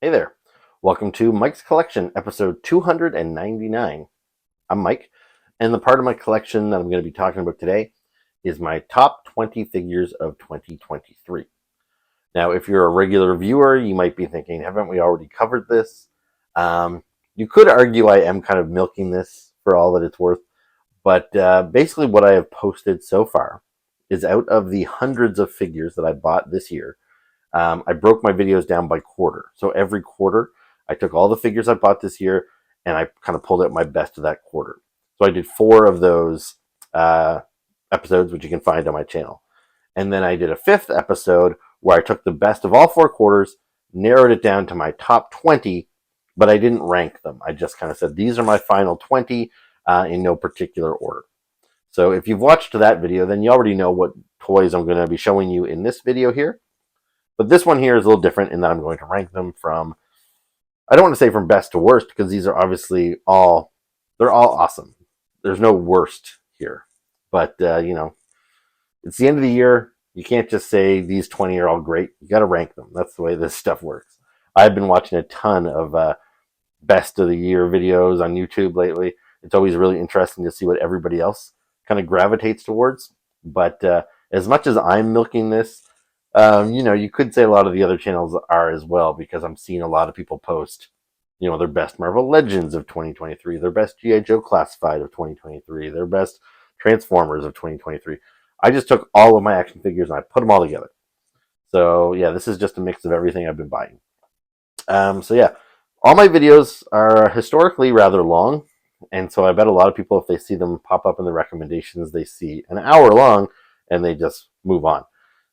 Hey there. Welcome to Mike's Collection, episode 299. I'm Mike, and the part of my collection that I'm going to be talking about today is my top 20 figures of 2023. Now, if you're a regular viewer, you might be thinking, haven't we already covered this? You could argue I am kind of milking this for all that it's worth, but basically what I have posted so far is out of the hundreds of figures that I bought this year. I broke my videos down by quarter. So every quarter, I took all the figures I bought this year and I kind of pulled out my best of that quarter. So I did 4 of those episodes, which you can find on my channel. And then I did a 5th episode where I took the best of all 4 quarters, narrowed it down to my top 20, but I didn't rank them. I just kind of said, these are my final 20 in no particular order. So if you've watched that video, then you already know what toys I'm going to be showing you in this video here. But this one here is a little different in that I'm going to rank them from, I don't want to say from best to worst, because these are obviously they're all awesome. There's no worst here. But, it's the end of the year. You can't just say these 20 are all great. You got to rank them. That's the way this stuff works. I've been watching a ton of best of the year videos on YouTube lately. It's always really interesting to see what everybody else kind of gravitates towards. But as much as I'm milking this, you could say a lot of the other channels are as well, because I'm seeing a lot of people post, their best Marvel Legends of 2023, their best G.I. Joe Classified of 2023, their best Transformers of 2023. I just took all of my action figures and I put them all together. So yeah, this is just a mix of everything I've been buying. So yeah, all my videos are historically rather long, and so I bet a lot of people, if they see them pop up in the recommendations, they see an hour long and they just move on.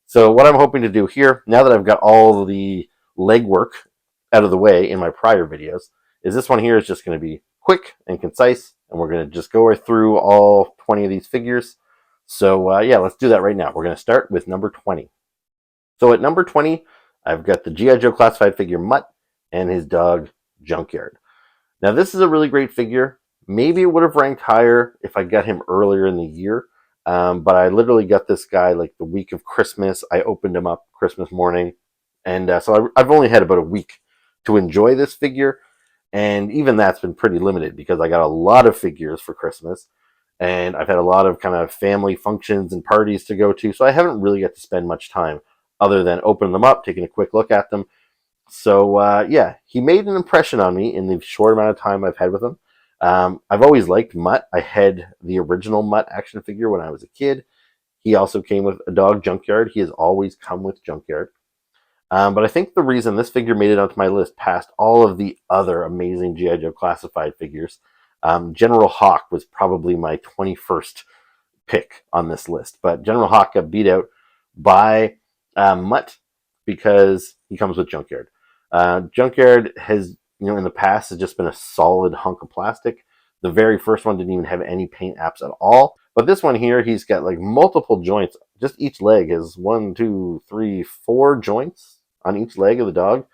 So what I'm hoping to do here, now that I've got all the legwork out of the way in my prior videos, is this one here is just going to be quick and concise, and we're going to just go right through all 20 of these figures. So yeah, let's do that right now. We're going to start with number 20. So at number 20, I've got the G.I. Joe Classified figure Mutt and his dog Junkyard. Now this is a really great figure. Maybe it would have ranked higher if I got him earlier in the year. But I literally got this guy like the week of Christmas. I opened him up Christmas morning. And so I've only had about a week to enjoy this figure. And even that's been pretty limited because I got a lot of figures for Christmas. And I've had a lot of kind of family functions and parties to go to. So I haven't really got to spend much time other than opening them up, taking a quick look at them. So yeah, he made an impression on me in the short amount of time I've had with him. I've always liked Mutt. I had the original Mutt action figure when I was a kid. He also came with a dog, Junkyard. He has always come with Junkyard. But I think the reason this figure made it onto my list past all of the other amazing G.I. Joe Classified figures, General Hawk was probably my 21st pick on this list. But General Hawk got beat out by Mutt because he comes with Junkyard. Junkyard has, in the past has just been a solid hunk of plastic. The very first one didn't even have any paint apps at all. But this one here, he's got like multiple joints. Just each leg has 1, 2, 3, 4 joints on each leg of the dog.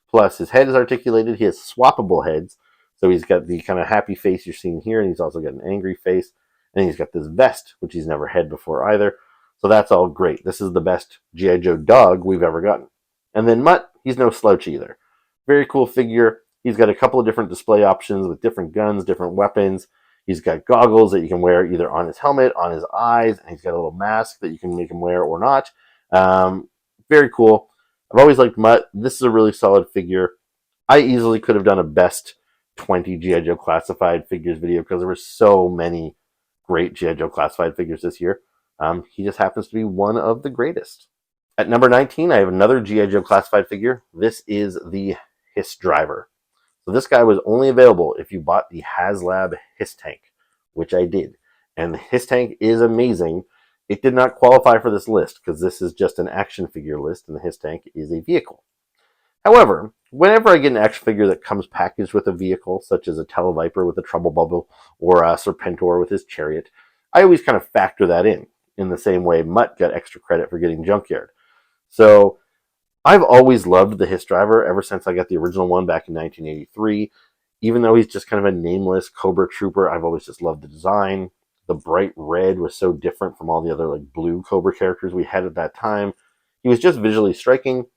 Plus his head is articulated. He has swappable heads. So he's got the kind of happy face you're seeing here, and he's also got an angry face. And he's got this vest, which he's never had before either. So that's all great. This is the best G.I. Joe dog we've ever gotten. And then Mutt, he's no slouch either. Very cool figure. He's got a couple of different display options with different guns, different weapons. He's got goggles that you can wear either on his helmet, on his eyes, and he's got a little mask that you can make him wear or not. Very cool. I've always liked Mutt. This is a really solid figure. I easily could have done a best 20 G.I. Joe Classified figures video because there were so many great G.I. Joe Classified figures this year. He just happens to be one of the greatest. At number 19, I have another G.I. Joe Classified figure. This is the Hiss Driver. So this guy was only available if you bought the HasLab Hiss Tank, which I did. And the Hiss Tank is amazing. It did not qualify for this list because this is just an action figure list and the Hiss Tank is a vehicle. However, whenever I get an action figure that comes packaged with a vehicle, such as a Televiper with a Trouble Bubble or a Serpentor with his chariot, I always kind of factor that in the same way Mutt got extra credit for getting Junkyard. So I've always loved the Hiss Driver ever since I got the original one back in 1983. Even though he's just kind of a nameless Cobra Trooper, I've always just loved the design. The bright red was so different from all the other like blue Cobra characters we had at that time. He was just visually striking.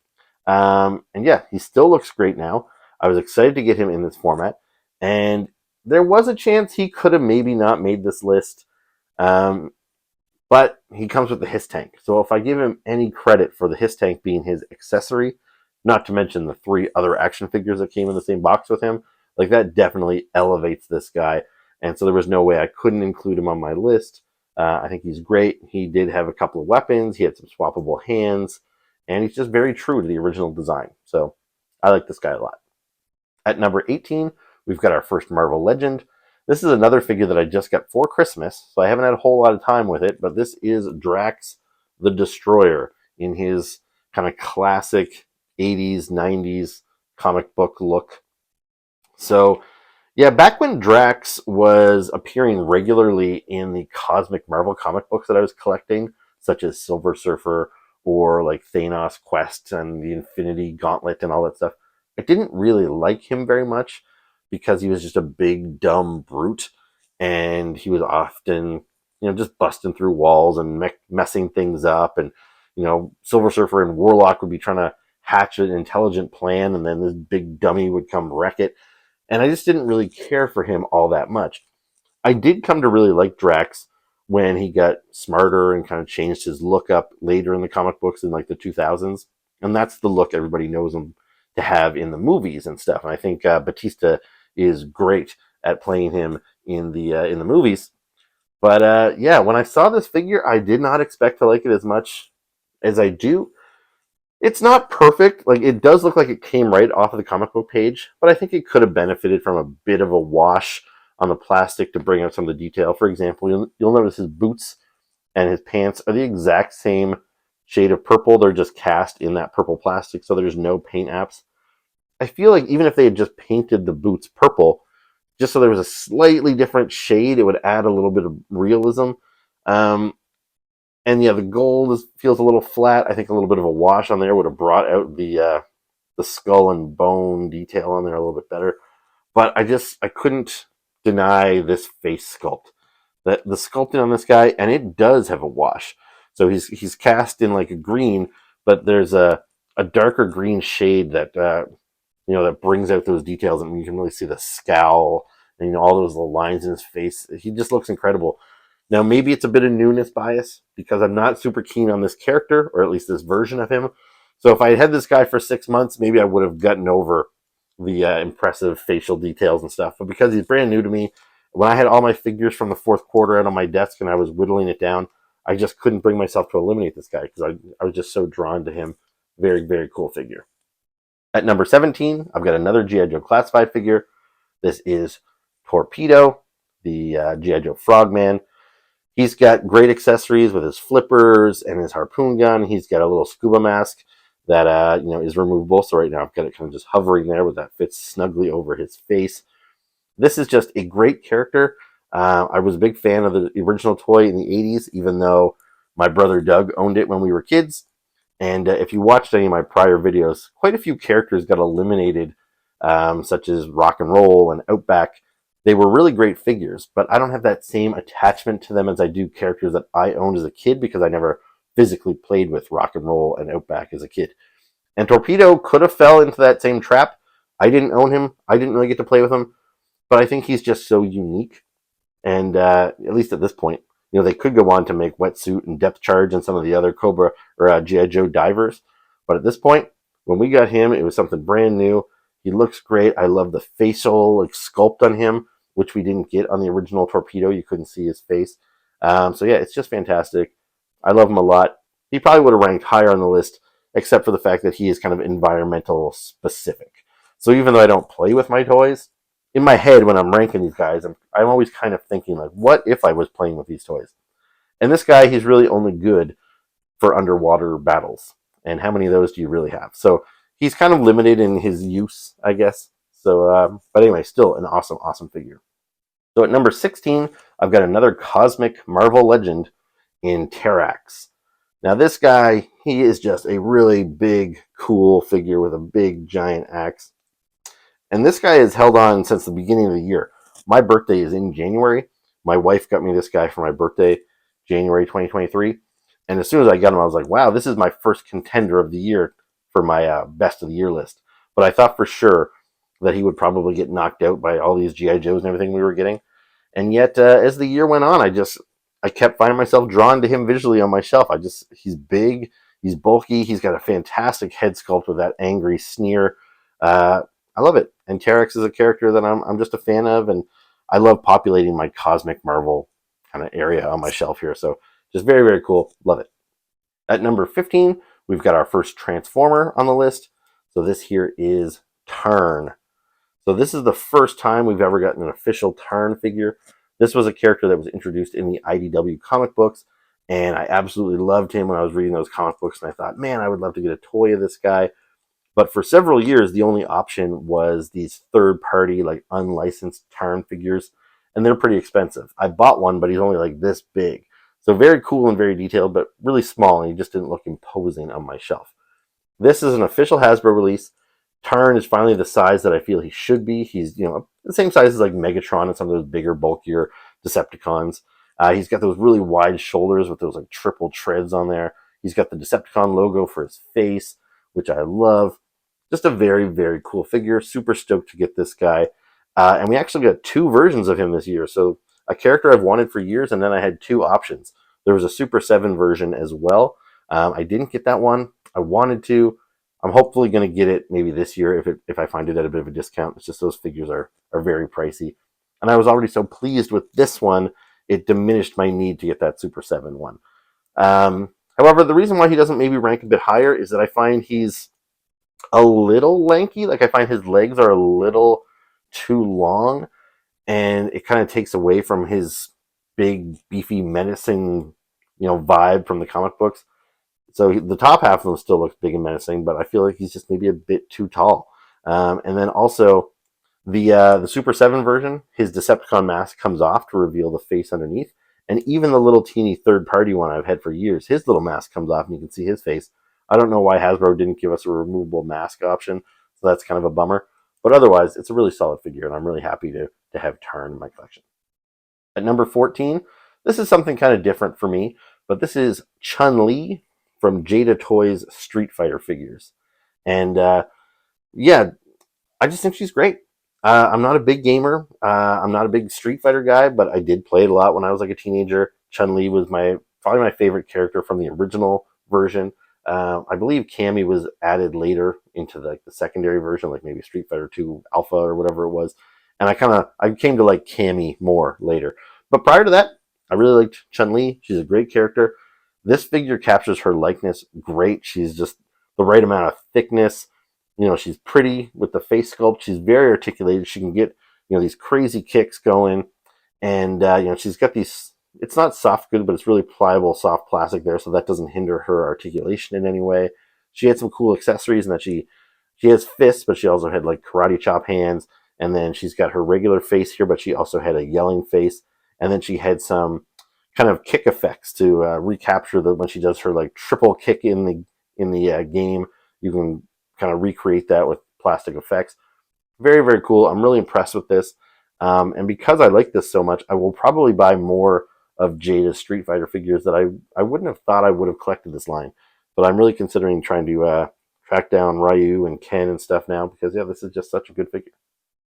And yeah, he still looks great now. I was excited to get him in this format, and there was a chance he could have maybe not made this list. Um, but he comes with the Hiss Tank. So if I give him any credit for the Hiss Tank being his accessory, not to mention the 3 other action figures that came in the same box with him, like that definitely elevates this guy. And so there was no way I couldn't include him on my list. I think he's great. He did have a couple of weapons. He had some swappable hands. And he's just very true to the original design. So I like this guy a lot. At number 18, we've got our first Marvel Legend. This is another figure that I just got for Christmas, so I haven't had a whole lot of time with it, but this is Drax the Destroyer in his kind of classic 80s, 90s comic book look. So, yeah, back when Drax was appearing regularly in the Cosmic Marvel comic books that I was collecting, such as Silver Surfer or like Thanos Quest and the Infinity Gauntlet and all that stuff, I didn't really like him very much because he was just a big, dumb brute. And he was often, just busting through walls and messing things up. And, Silver Surfer and Warlock would be trying to hatch an intelligent plan, and then this big dummy would come wreck it. And I just didn't really care for him all that much. I did come to really like Drax when he got smarter and kind of changed his look up later in the comic books in like the 2000s. And that's the look everybody knows him to have in the movies and stuff. And I think Batista is great at playing him in the movies. But yeah, when I saw this figure, I did not expect to like it as much as I do. It's not perfect. Like, it does look like it came right off of the comic book page, but I think it could have benefited from a bit of a wash on the plastic to bring out some of the detail. For example, you'll notice his boots and his pants are the exact same shade of purple. They're just cast in that purple plastic, so there's no paint apps. I feel like even if they had just painted the boots purple, just so there was a slightly different shade, it would add a little bit of realism. And yeah, the gold feels a little flat. I think a little bit of a wash on there would have brought out the skull and bone detail on there a little bit better. But I couldn't deny this face sculpt. The sculpting on this guy, and it does have a wash. So he's cast in like a green, but there's a darker green shade that that brings out those details, and you can really see the scowl and all those little lines in his face. He just looks incredible. Now, maybe it's a bit of newness bias because I'm not super keen on this character, or at least this version of him. So if I had this guy for 6 months, maybe I would have gotten over the impressive facial details and stuff. But because he's brand new to me, when I had all my figures from the fourth quarter out on my desk and I was whittling it down, I just couldn't bring myself to eliminate this guy because I was just so drawn to him. Very, very cool figure. At number 17, I've got another G.I. Joe Classified figure. This is Torpedo, the G.I. Joe Frogman. He's got great accessories with his flippers and his harpoon gun. He's got a little scuba mask that is removable. So right now I've got it kind of just hovering there, with that fits snugly over his face. This is just a great character. I was a big fan of the original toy in the 80s, even though my brother Doug owned it when we were kids. And if you watched any of my prior videos, quite a few characters got eliminated, such as Rock and Roll and Outback. They were really great figures, but I don't have that same attachment to them as I do characters that I owned as a kid, because I never physically played with Rock and Roll and Outback as a kid. And Torpedo could have fell into that same trap. I didn't own him. I didn't really get to play with him, but I think he's just so unique. And at least at this point, they could go on to make Wetsuit and Depth Charge and some of the other Cobra or G.I. Joe divers. But at this point, when we got him, it was something brand new. He looks great. I love the facial sculpt on him, which we didn't get on the original Torpedo. You couldn't see his face. So yeah, it's just fantastic. I love him a lot. He probably would have ranked higher on the list, except for the fact that he is kind of environmental specific. So even though I don't play with my toys, in my head when I'm ranking these guys, I'm always kind of thinking, like, what if I was playing with these toys? And this guy, he's really only good for underwater battles. And how many of those do you really have? So he's kind of limited in his use, I guess. So, but anyway, still an awesome, awesome figure. So at number 16, I've got another Cosmic Marvel Legend in Terax. Now this guy, he is just a really big, cool figure with a big, giant axe. And this guy has held on since the beginning of the year. My birthday is in January. My wife got me this guy for my birthday, January 2023. And as soon as I got him, I was like, wow, this is my first contender of the year for my best of the year list. But I thought for sure that he would probably get knocked out by all these G.I. Joes and everything we were getting. And yet, as the year went on, I kept finding myself drawn to him visually on my shelf. He's big, he's bulky, he's got a fantastic head sculpt with that angry sneer. I love it. And Terax is a character that I'm just a fan of, and I love populating my Cosmic Marvel kind of area on my shelf here. So just very, very cool. Love it. At number 15, we've got our first Transformer on the list. So this here is Turn. So this is the first time we've ever gotten an official Turn figure. This was a character that was introduced in the IDW comic books, and I absolutely loved him when I was reading those comic books, and I thought, man, I would love to get a toy of this guy. But for several years, the only option was these third-party, like unlicensed Turn figures, and they're pretty expensive. I bought one, but he's only like this big. So very cool and very detailed, but really small, and he just didn't look imposing on my shelf. This is an official Hasbro release. Turn is finally the size that I feel he should be. He's, the same size as like Megatron and some of those bigger, bulkier Decepticons. He's got those really wide shoulders with those like triple treads on there. He's got the Decepticon logo for his face, which I love. Just a very, very cool figure. Super stoked to get this guy. And we actually got 2 versions of him this year. So a character I've wanted for years, and then I had 2 options. There was a Super 7 version as well. I didn't get that one. I wanted to. I'm hopefully going to get it maybe this year if I find it at a bit of a discount. It's just those figures are very pricey. And I was already so pleased with this one, it diminished my need to get that Super 7 one. However, the reason why he doesn't maybe rank a bit higher is that I find he's a little lanky. Like I find his legs are a little too long, and it kind of takes away from his big, beefy, menacing, vibe from the comic books. So the top half of them still looks big and menacing, but I feel like he's just maybe a bit too tall. And then also the Super 7 version, his Decepticon mask comes off to reveal the face underneath. And even the little teeny third-party one I've had for years, his little mask comes off and you can see his face. I don't know why Hasbro didn't give us a removable mask option, so that's kind of a bummer. But otherwise, it's a really solid figure, and I'm really happy to have Turn in my collection. At number 14, this is something kind of different for me, but this is Chun Lee from Jada Toys Street Fighter figures. And yeah, I just think she's great. I'm not a big gamer. I'm not a big Street Fighter guy, but I did play it a lot when I was like a teenager. Chun Lee was probably my favorite character from the original version. I believe Cammy was added later into the secondary version, like maybe Street Fighter 2 Alpha or whatever it was. And I came to like Cammy more later. But prior to that, I really liked Chun Lee. She's a great character. This figure captures her likeness great. She's just the right amount of thickness. She's pretty with the face sculpt. She's very articulated. She can get, these crazy kicks going. And, she's got these, it's not soft good, but it's really pliable, soft plastic there. So that doesn't hinder her articulation in any way. She had some cool accessories in that she has fists, but she also had like karate chop hands. And then she's got her regular face here, but she also had a yelling face. And then she had some kind of kick effects to recapture when she does her like triple kick in the game. You can kind of recreate that with plastic effects. Very, very cool. I'm really impressed with this. And because I like this so much, I will probably buy more of Jada's Street Fighter figures that I wouldn't have thought I would have collected this line. But I'm really considering trying to track down Ryu and Ken and stuff now because, yeah, this is just such a good figure.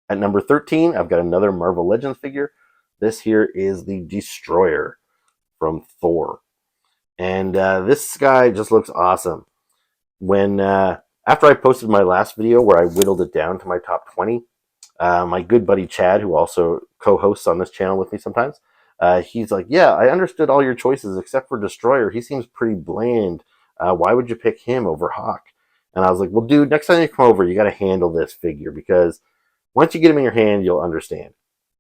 At number 13, I've got another Marvel Legends figure. This here is the Destroyer from Thor. And this guy just looks awesome. When after I posted my last video where I whittled it down to my top 20, my good buddy Chad, who also co-hosts on this channel with me sometimes, he's like, yeah, I understood all your choices except for Destroyer. He seems pretty bland. Why would you pick him over Hawk? And I was like, well, dude, next time you come over, you got to handle this figure because once you get him in your hand, you'll understand.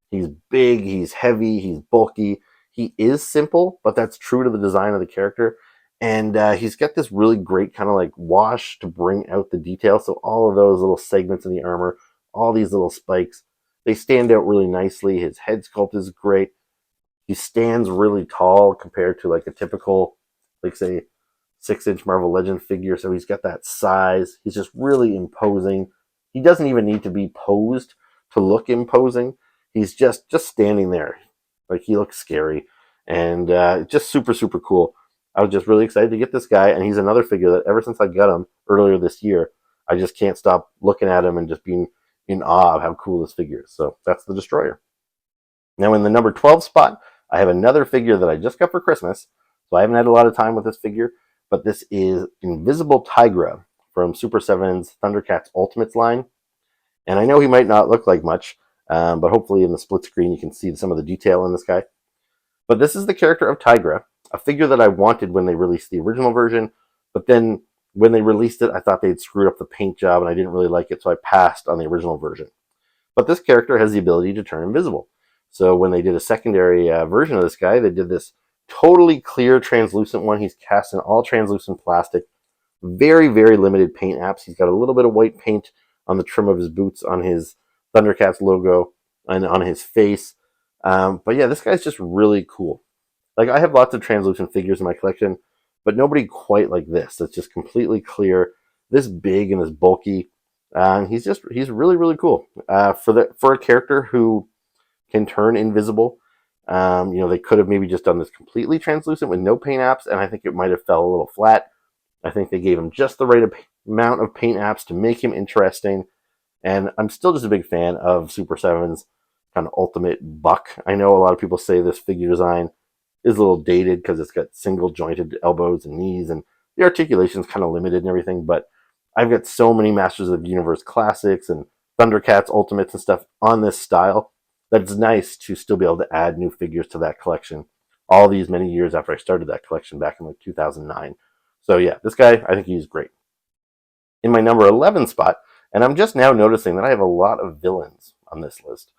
He's big, he's heavy, he's bulky. He is simple, but that's true to the design of the character. And he's got this really great kind of like wash to bring out the detail. So all of those little segments in the armor, all these little spikes, they stand out really nicely. His head sculpt is great. He stands really tall compared to like a typical, like say, 6-inch Marvel Legend figure. So he's got that size. He's just really imposing. He doesn't even need to be posed to look imposing. He's just standing there. Like he looks scary. And just super, super cool. I was just really excited to get this guy. And he's another figure that ever since I got him, earlier this year. I just can't stop looking at him and just being in awe of how cool this figure is. So that's the Destroyer. Now in the number 12 spot, I have another figure that I just got for Christmas. So I haven't had a lot of time with this figure, but this is Invisible Tigra from Super 7's Thundercats Ultimates line. And I know he might not look like much, but hopefully in the split screen you can see some of the detail in this guy. But this is the character of Tigra, a figure that I wanted when they released the original version, but then when they released it, I thought they'd screwed up the paint job and I didn't really like it, so I passed on the original version. But this character has the ability to turn invisible. So when they did a secondary version of this guy, they did this totally clear translucent one. He's cast in all translucent plastic, very, very limited paint apps. He's got a little bit of white paint on the trim of his boots, on his Thundercats logo, and on his face. But yeah, this guy's just really cool. Like, I have lots of translucent figures in my collection, but nobody quite like this. It's just completely clear, this big and this bulky. He's really, really cool. For a character who can turn invisible, they could have maybe just done this completely translucent with no paint apps, and I think it might have fell a little flat. I think they gave him just the right amount of paint apps to make him interesting, and I'm still just a big fan of Super 7's kind of ultimate buck. I know a lot of people say this figure design is a little dated because it's got single jointed elbows and knees, and the articulation is kind of limited and everything, but I've got so many Masters of the Universe classics and Thundercats Ultimates and stuff on this style that it's nice to still be able to add new figures to that collection all these many years after I started that collection back in like 2009. So yeah, this guy, I think he's great. In my number 11 spot, and I'm just now noticing that I have a lot of villains on this list.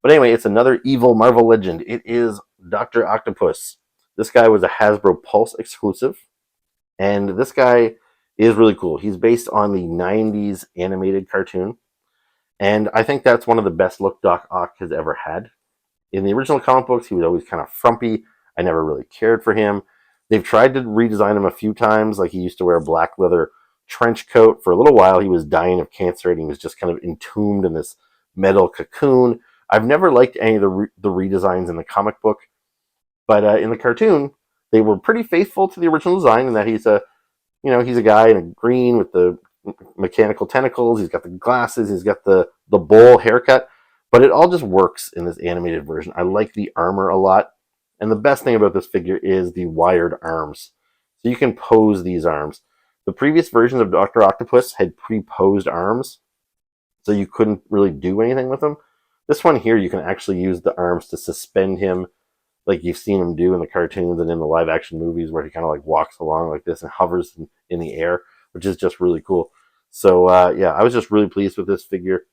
But anyway, it's another evil Marvel legend. It is Dr. Octopus. This guy was a Hasbro Pulse exclusive, and this guy is really cool. He's based on the 90s animated cartoon, and I think that's one of the best look Doc Ock has ever had. In the original comic books, he was always kind of frumpy. I never really cared for him. They've tried to redesign him a few times. Like, he used to wear a black leather trench coat. For a little while, he was dying of cancer, and he was just kind of entombed in this metal cocoon. I've never liked any of the redesigns in the comic book, but in the cartoon, they were pretty faithful to the original design in that he's a guy in a green with the mechanical tentacles. He's got the glasses. He's got the bowl haircut, but it all just works in this animated version. I like the armor a lot, and the best thing about this figure is the wired arms. So you can pose these arms. The previous versions of Dr. Octopus had pre-posed arms, so you couldn't really do anything with them. This one here, you can actually use the arms to suspend him, like you've seen him do in the cartoons and in the live-action movies, where he kind of like walks along like this and hovers in the air, which is just really cool. So yeah, I was just really pleased with this figure.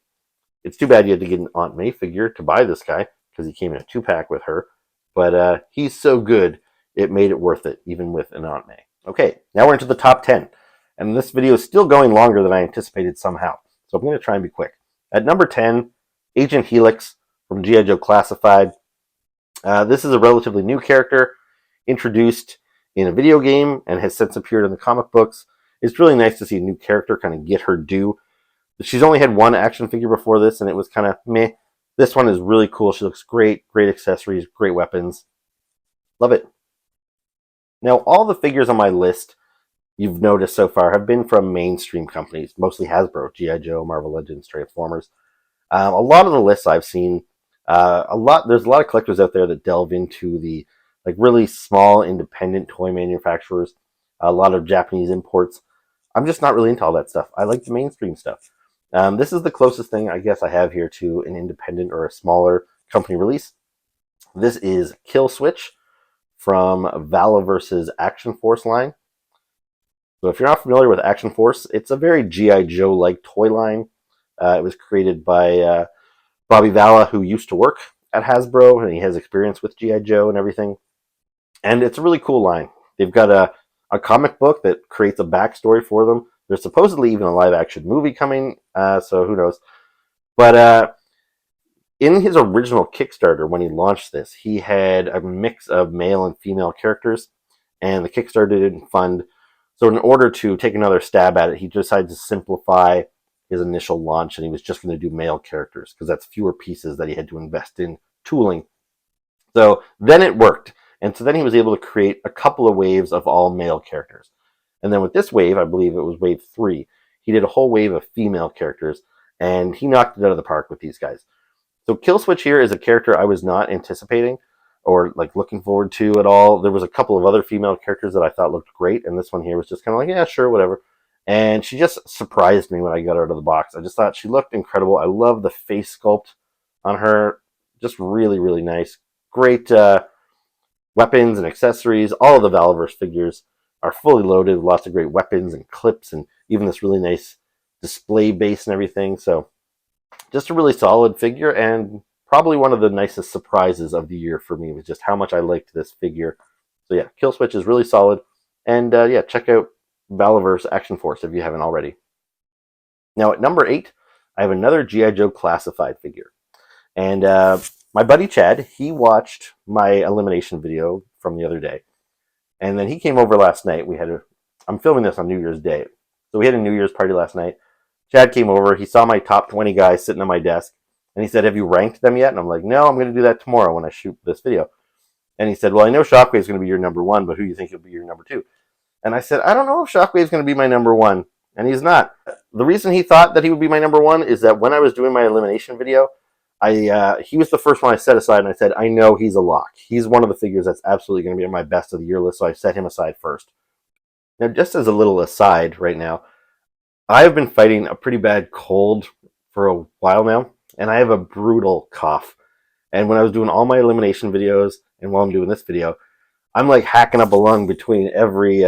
It's too bad you had to get an Aunt May figure to buy this guy, because he came in a 2-pack with her. But he's so good, it made it worth it, even with an Aunt May. Okay, now we're into the top 10. And this video is still going longer than I anticipated somehow, so I'm going to try and be quick. At number 10, Agent Helix from G.I. Joe Classified. This is a relatively new character, introduced in a video game and has since appeared in the comic books. It's really nice to see a new character kind of get her due. She's only had one action figure before this, and it was kind of meh. This one is really cool. She looks great, great accessories, great weapons. Love it. Now, all the figures on my list you've noticed so far have been from mainstream companies, mostly Hasbro, G.I. Joe, Marvel Legends, Transformers. A lot of the lists I've seen, there's a lot of collectors out there that delve into the like really small independent toy manufacturers, a lot of Japanese imports. I'm just not really into all that stuff. I like the mainstream stuff. This is the closest thing I guess I have here to an independent or a smaller company release. This is Kill Switch from Valaverse's Action Force line. So if you're not familiar with Action Force, it's a very G.I. Joe-like toy line. It was created by Bobby Valla, who used to work at Hasbro, and he has experience with G.I. Joe and everything. And it's a really cool line. They've got a comic book that creates a backstory for them. There's supposedly even a live-action movie coming, so who knows. But in his original Kickstarter, when he launched this, he had a mix of male and female characters, and the Kickstarter didn't fund. So in order to take another stab at it, he decided to simplify his initial launch, and he was just going to do male characters, because that's fewer pieces that he had to invest in tooling. So then it worked. And so then he was able to create a couple of waves of all male characters. And then with this wave, I believe it was wave 3, he did a whole wave of female characters, and he knocked it out of the park with these guys. So Killswitch here is a character I was not anticipating or like looking forward to at all. There was a couple of other female characters that I thought looked great, and this one here was just kind of like, yeah, sure, whatever. And she just surprised me when I got her out of the box. I just thought she looked incredible. I love the face sculpt on her. Just really, really nice. Great weapons and accessories. All of the Valverse figures are fully loaded with lots of great weapons and clips and even this really nice display base and everything. So just a really solid figure, and probably one of the nicest surprises of the year for me was just how much I liked this figure. So yeah, Killswitch is really solid. And yeah, check out Valverse Action Force if you haven't already. Now at number 8, I have another G.I. Joe Classified figure. And my buddy Chad, he watched my elimination video from the other day. And then he came over last night. I'm filming this on New Year's Day. So we had a New Year's party last night. Chad came over. He saw my top 20 guys sitting on my desk. And he said, have you ranked them yet? And I'm like, no, I'm going to do that tomorrow when I shoot this video. And he said, well, I know Shockwave is going to be your number 1, but who do you think will be your number 2? And I said, I don't know if Shockwave is going to be my number 1. And he's not. The reason he thought that he would be my number 1 is that when I was doing my elimination video, he was the first one I set aside, and I said, I know he's a lock. He's one of the figures that's absolutely going to be on my best of the year list, so I set him aside first. Now, just as a little aside right now, I've been fighting a pretty bad cold for a while now, and I have a brutal cough. And when I was doing all my elimination videos, and while I'm doing this video, I'm like hacking up a lung between every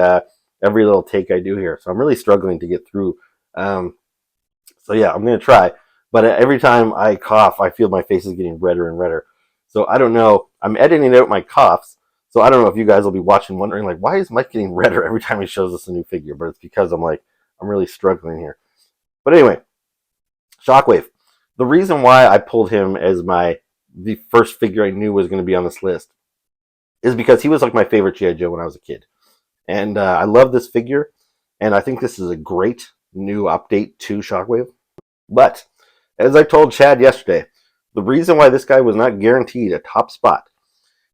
little take I do here. So I'm really struggling to get through. So yeah, I'm going to try. But every time I cough, I feel my face is getting redder and redder. So I don't know. I'm editing out my coughs. So I don't know if you guys will be watching wondering, like, why is Mike getting redder every time he shows us a new figure? But it's because I'm really struggling here. But anyway, Shockwave. The reason why I pulled him as the first figure I knew was going to be on this list is because he was like my favorite G.I. Joe when I was a kid. And I love this figure. And I think this is a great new update to Shockwave. But as I told Chad yesterday, the reason why this guy was not guaranteed a top spot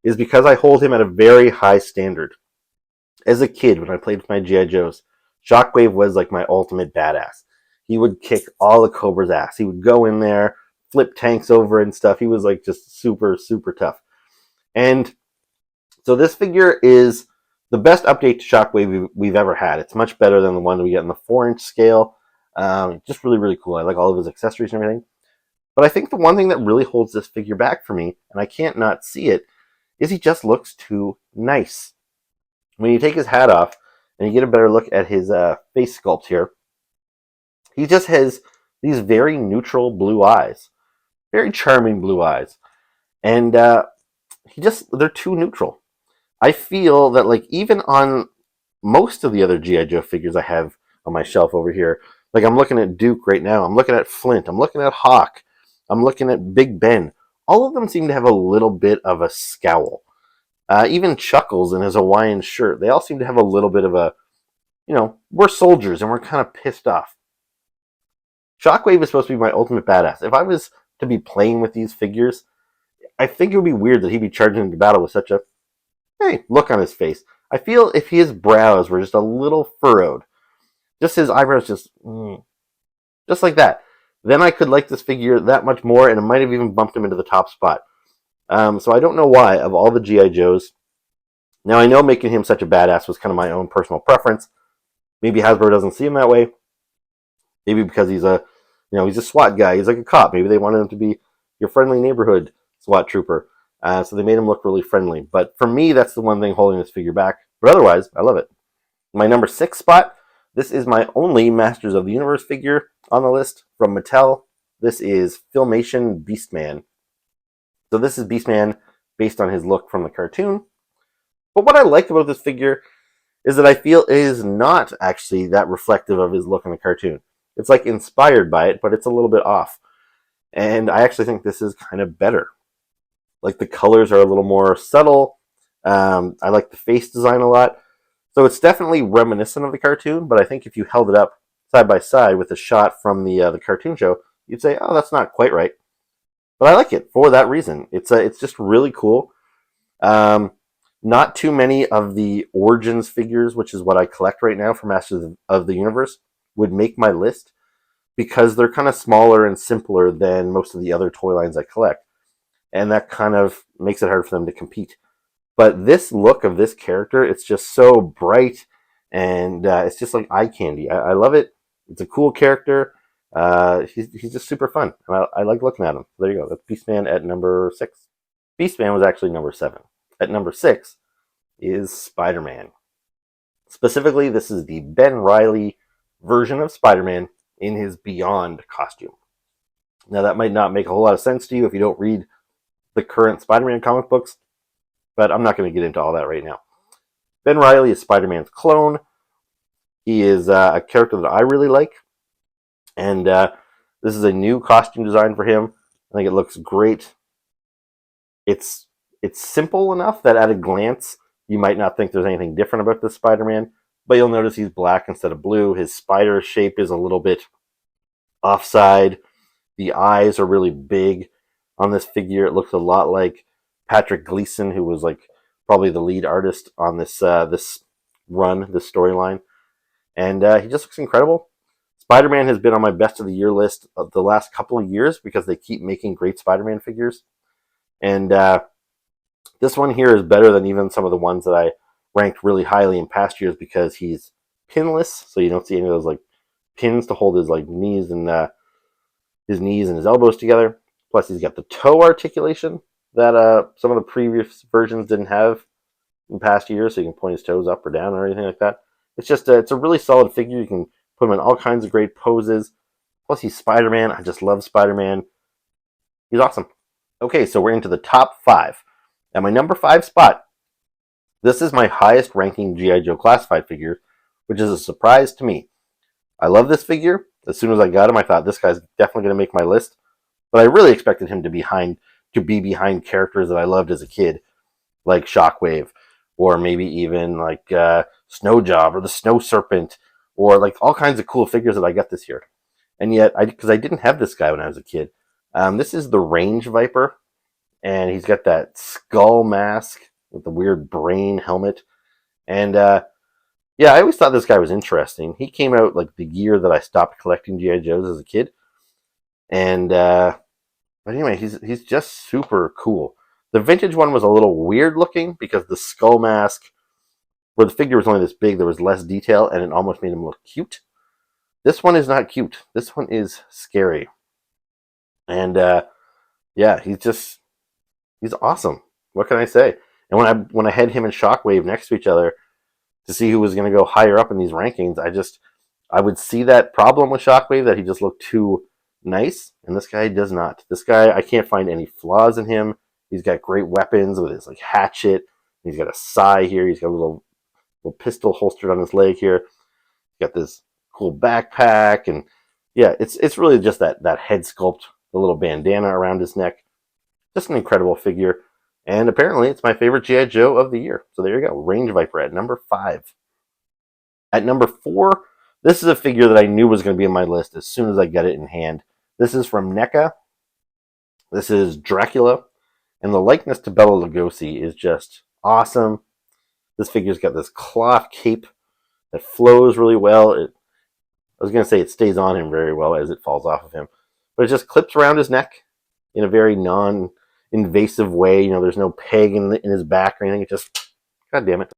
is because I hold him at a very high standard. As a kid, when I played with my G.I. Joes, Shockwave was like my ultimate badass. He would kick all the Cobra's ass. He would go in there, flip tanks over and stuff. He was like just super, super tough. And so this figure is the best update to Shockwave we've ever had. It's much better than the one we get in the 4-inch scale. Just really, really cool. I like all of his accessories and everything. But I think the one thing that really holds this figure back for me, and I can't not see it, is he just looks too nice. When you take his hat off and you get a better look at his face sculpt here, he just has these very neutral blue eyes. Very charming blue eyes. And they're too neutral. I feel that like even on most of the other G.I. Joe figures I have on my shelf over here, like I'm looking at Duke right now, I'm looking at Flint, I'm looking at Hawk, I'm looking at Big Ben. All of them seem to have a little bit of a scowl. Even Chuckles in his Hawaiian shirt, they all seem to have a little bit of a, we're soldiers and we're kind of pissed off. Shockwave is supposed to be my ultimate badass. If I was to be playing with these figures, I think it would be weird that he'd be charging into battle with such a, hey, look on his face. I feel if his brows were just a little furrowed, just his eyebrows just like that, then I could like this figure that much more, and it might have even bumped him into the top spot. So I don't know why, of all the G.I. Joes. Now, I know making him such a badass was kind of my own personal preference. Maybe Hasbro doesn't see him that way. Maybe because he's a SWAT guy. He's like a cop. Maybe they wanted him to be your friendly neighborhood SWAT trooper. So they made him look really friendly. But for me, that's the one thing holding this figure back. But otherwise, I love it. My number 6 spot, this is my only Masters of the Universe figure on the list from Mattel. This is Filmation Beastman. So this is Beastman based on his look from the cartoon. But what I like about this figure is that I feel it is not actually that reflective of his look in the cartoon. It's like inspired by it, but it's a little bit off. And I actually think this is kind of better. Like the colors are a little more subtle. I like the face design a lot. So it's definitely reminiscent of the cartoon, but I think if you held it up side by side with a shot from the cartoon show, you'd say, oh, that's not quite right. But I like it for that reason. It's just really cool. Not too many of the Origins figures, which is what I collect right now for Masters of the Universe, would make my list because they're kind of smaller and simpler than most of the other toy lines I collect. And that kind of makes it hard for them to compete. But this look of this character, it's just so bright, and it's just like eye candy. I love it. It's a cool character. He's just super fun. I like looking at him. There you go. That's Beastman at number 6. Beastman was actually number 7. At number 6 is Spider-Man. Specifically, this is the Ben Reilly version of Spider-Man in his Beyond costume. Now, that might not make a whole lot of sense to you if you don't read the current Spider-Man comic books, but I'm not going to get into all that right now. Ben Reilly is Spider-Man's clone. He is a character that I really like, and this is a new costume design for him. I think it looks great. It's simple enough that at a glance, you might not think there's anything different about this Spider-Man, but you'll notice he's black instead of blue. His spider shape is a little bit offside. The eyes are really big on this figure. It looks a lot like Patrick Gleason, who was like probably the lead artist on this this storyline, and he just looks incredible. Spider-Man has been on my best of the year list of the last couple of years because they keep making great Spider-Man figures, and this one here is better than even some of the ones that I ranked really highly in past years because he's pinless, so you don't see any of those like pins to hold his like knees and his elbows together. Plus, he's got the toe articulation that some of the previous versions didn't have in past years, so you can point his toes up or down or anything like that. It's just it's a really solid figure. You can put him in all kinds of great poses. Plus, he's Spider-Man. I just love Spider-Man. He's awesome. Okay, so we're into the top 5. At my number 5 spot, this is my highest ranking G.I. Joe Classified figure, which is a surprise to me. I love this figure. As soon as I got him, I thought this guy's definitely going to make my list. But I really expected him to be behind characters that I loved as a kid, like Shockwave, or maybe even like Snowjob or the Snow Serpent, or like all kinds of cool figures that I got this year. And yet, because I didn't have this guy when I was a kid, this is the Range Viper, and he's got that skull mask with the weird brain helmet. And yeah, I always thought this guy was interesting. He came out like the year that I stopped collecting G.I. Joes as a kid. And but anyway, he's just super cool. The vintage one was a little weird looking because the skull mask, where the figure was only this big, there was less detail, and it almost made him look cute. This one is not cute. This one is scary. And yeah, he's awesome. What can I say? And when I had him and Shockwave next to each other to see who was going to go higher up in these rankings, I would see that problem with Shockwave, that he just looked too nice, and this guy does not. This guy, I can't find any flaws in him. He's got great weapons with his like hatchet. He's got a sai here. He's got a little pistol holstered on his leg here. He's got this cool backpack, and yeah, it's really just that head sculpt, the little bandana around his neck. Just an incredible figure. And apparently it's my favorite G.I. Joe of the year. So there you go. Range Viper at number 5. At number 4, this is a figure that I knew was going to be on my list as soon as I got it in hand. This is from NECA. This is Dracula. And the likeness to Bela Lugosi is just awesome. This figure's got this cloth cape that flows really well. I was going to say it stays on him very well as it falls off of him. But it just clips around his neck in a very non-invasive way. You know, there's no peg in his back or anything. It just, God damn it.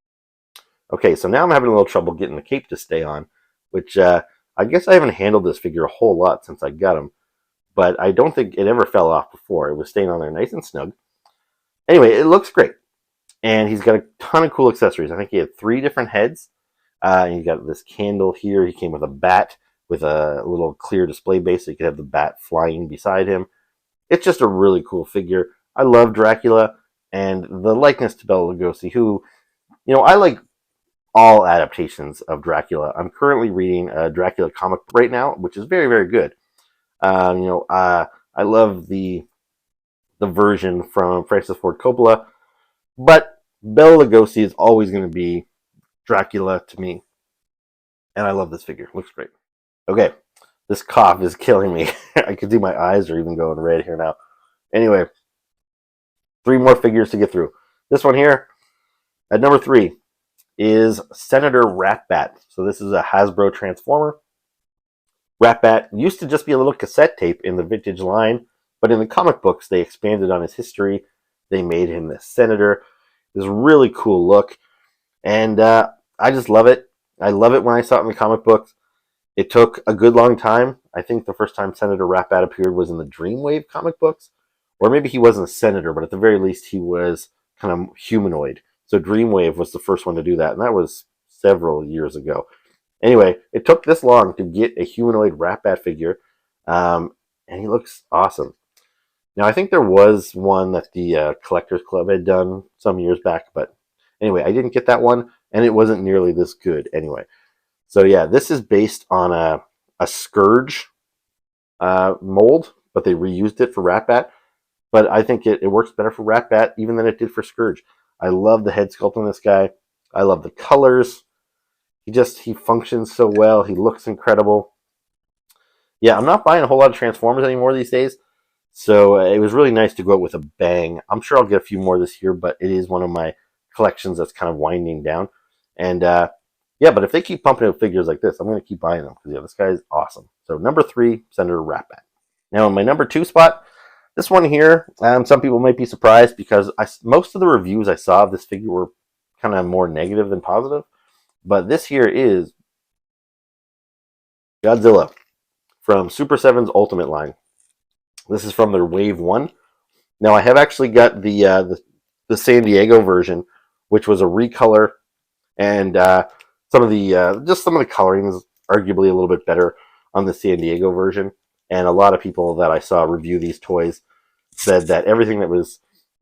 Okay, so now I'm having a little trouble getting the cape to stay on, which I guess I haven't handled this figure a whole lot since I got him. But I don't think it ever fell off before. It was staying on there nice and snug. Anyway, it looks great. And he's got a ton of cool accessories. I think he had 3 different heads. And he's got this candle here. He came with a bat with a little clear display base, so you could have the bat flying beside him. It's just a really cool figure. I love Dracula, and the likeness to Bela Lugosi, who, you know, I like all adaptations of Dracula. I'm currently reading a Dracula comic right now, which is very, very good. I love the version from Francis Ford Coppola, but Bela Lugosi is always going to be Dracula to me, and I love this figure. Looks great. Okay, this cough is killing me. I can see my eyes are even going red here now. Anyway, 3 more figures to get through. This one here, At number 3 is Senator Ratbat. So this is a Hasbro Transformer. Ratbat used to just be a little cassette tape in the vintage line, but in the comic books, they expanded on his history. They made him the Senator. This really cool look, and I just love it. I love it when I saw it in the comic books. It took a good long time. I think the first time Senator Ratbat appeared was in the Dreamwave comic books, or maybe he wasn't a senator, but at the very least he was kind of humanoid. So Dreamwave was the first one to do that, and that was several years ago. Anyway, it took this long to get a humanoid Ratbat figure, and he looks awesome. Now, I think there was one that the Collectors Club had done some years back, but anyway, I didn't get that one, and it wasn't nearly this good anyway. So yeah, this is based on a Scourge mold, but they reused it for Ratbat. But I think it works better for Ratbat even than it did for Scourge. I love the head sculpt on this guy. I love the colors. He functions so well. He looks incredible. Yeah, I'm not buying a whole lot of Transformers anymore these days. So it was really nice to go out with a bang. I'm sure I'll get a few more this year, but it is one of my collections that's kind of winding down. And yeah, but if they keep pumping out figures like this, I'm going to keep buying them because yeah, this guy is awesome. So number 3, Senator Ratbat. Now in my number 2 spot, this one here, some people might be surprised because most of the reviews I saw of this figure were kind of more negative than positive. But this here is Godzilla from Super 7's Ultimate line. This is from their Wave 1. Now I have actually got the San Diego version, which was a recolor, and some of the coloring is arguably a little bit better on the San Diego version. And a lot of people that I saw review these toys said that everything that was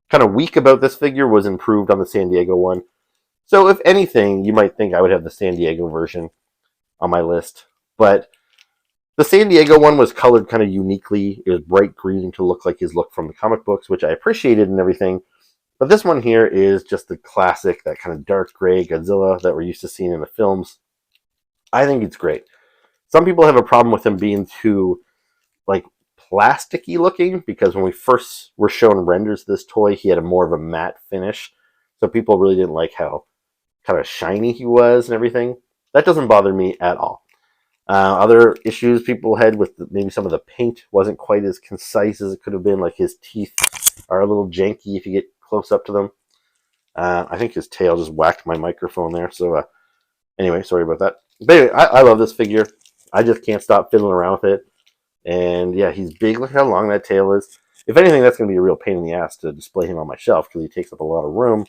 kind of weak about this figure was improved on the San Diego one. So if anything, you might think I would have the San Diego version on my list. But the San Diego one was colored kind of uniquely. It was bright green to look like his look from the comic books, which I appreciated and everything. But this one here is just the classic, that kind of dark gray Godzilla that we're used to seeing in the films. I think it's great. Some people have a problem with him being too like plasticky looking, because when we first were shown renders of this toy, he had a more of a matte finish. So people really didn't like how kind of shiny he was and everything. That doesn't bother me at all. Other issues people had with maybe some of the paint wasn't quite as concise as it could have been. Like his teeth are a little janky if you get close up to them. I think his tail just whacked my microphone there. So anyway, sorry about that. But anyway, I love this figure. I just can't stop fiddling around with it. And yeah, he's big. Look how long that tail is. If anything, that's going to be a real pain in the ass to display him on my shelf because he takes up a lot of room.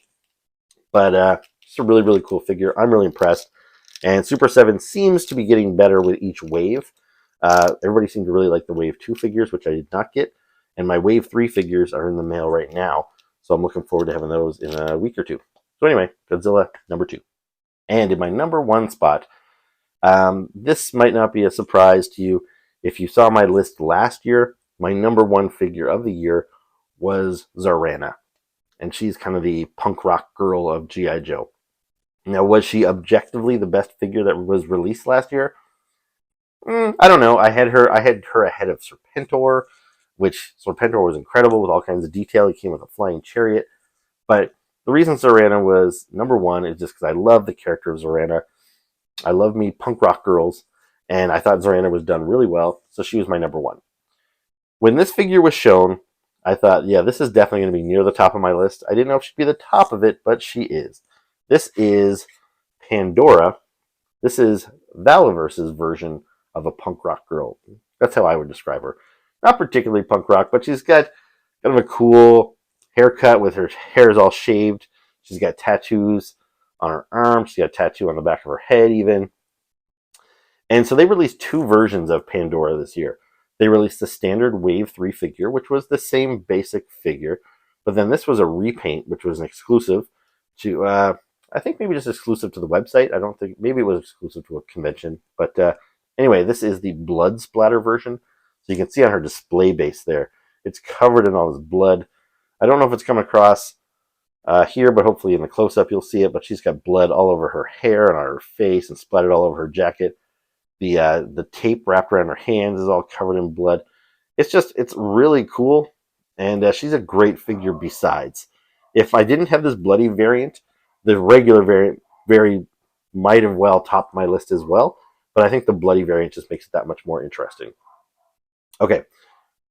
But just a really, really cool figure. I'm really impressed. And Super 7 seems to be getting better with each wave. Everybody seemed to really like the Wave 2 figures, which I did not get. And my Wave 3 figures are in the mail right now. So I'm looking forward to having those in a week or two. So anyway, Godzilla, number 2. And in my number 1 spot, this might not be a surprise to you. If you saw my list last year, my number 1 figure of the year was Zarana. And she's kind of the punk rock girl of G.I. Joe. Now, was she objectively the best figure that was released last year? I don't know. I had her ahead of Serpentor, which Serpentor was incredible with all kinds of detail. He came with a flying chariot. But the reason Zarana was number 1 is just because I love the character of Zarana. I love me punk rock girls, and I thought Zarana was done really well, so she was my number 1. When this figure was shown, I thought, yeah, this is definitely going to be near the top of my list. I didn't know if she'd be the top of it, but she is. This is Pandora. This is Valaverse's version of a punk rock girl. That's how I would describe her. Not particularly punk rock, but she's got kind of a cool haircut with her hair is all shaved. She's got tattoos on her arm. She's got a tattoo on the back of her head even. And so they released 2 versions of Pandora this year. They released the standard Wave 3 figure, which was the same basic figure. But then this was a repaint, which was an exclusive to, I think maybe just exclusive to the website. I don't think, maybe it was exclusive to a convention. But anyway, this is the blood splatter version. So you can see on her display base there, it's covered in all this blood. I don't know if it's coming across here, but hopefully in the close-up you'll see it. But she's got blood all over her hair and on her face and splattered all over her jacket. The tape wrapped around her hands is all covered in blood. It's really cool. And she's a great figure besides. If I didn't have this bloody variant, The regular variant might have well topped my list as well, but I think the bloody variant just makes it that much more interesting. Okay,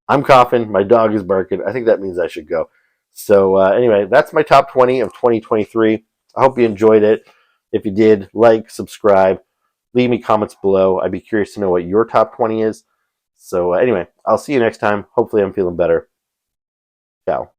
I'm coughing. My dog is barking. I think that means I should go. So anyway, that's my top 20 of 2023. I hope you enjoyed it. If you did, like, subscribe, leave me comments below. I'd be curious to know what your top 20 is. So anyway, I'll see you next time. Hopefully I'm feeling better. Ciao.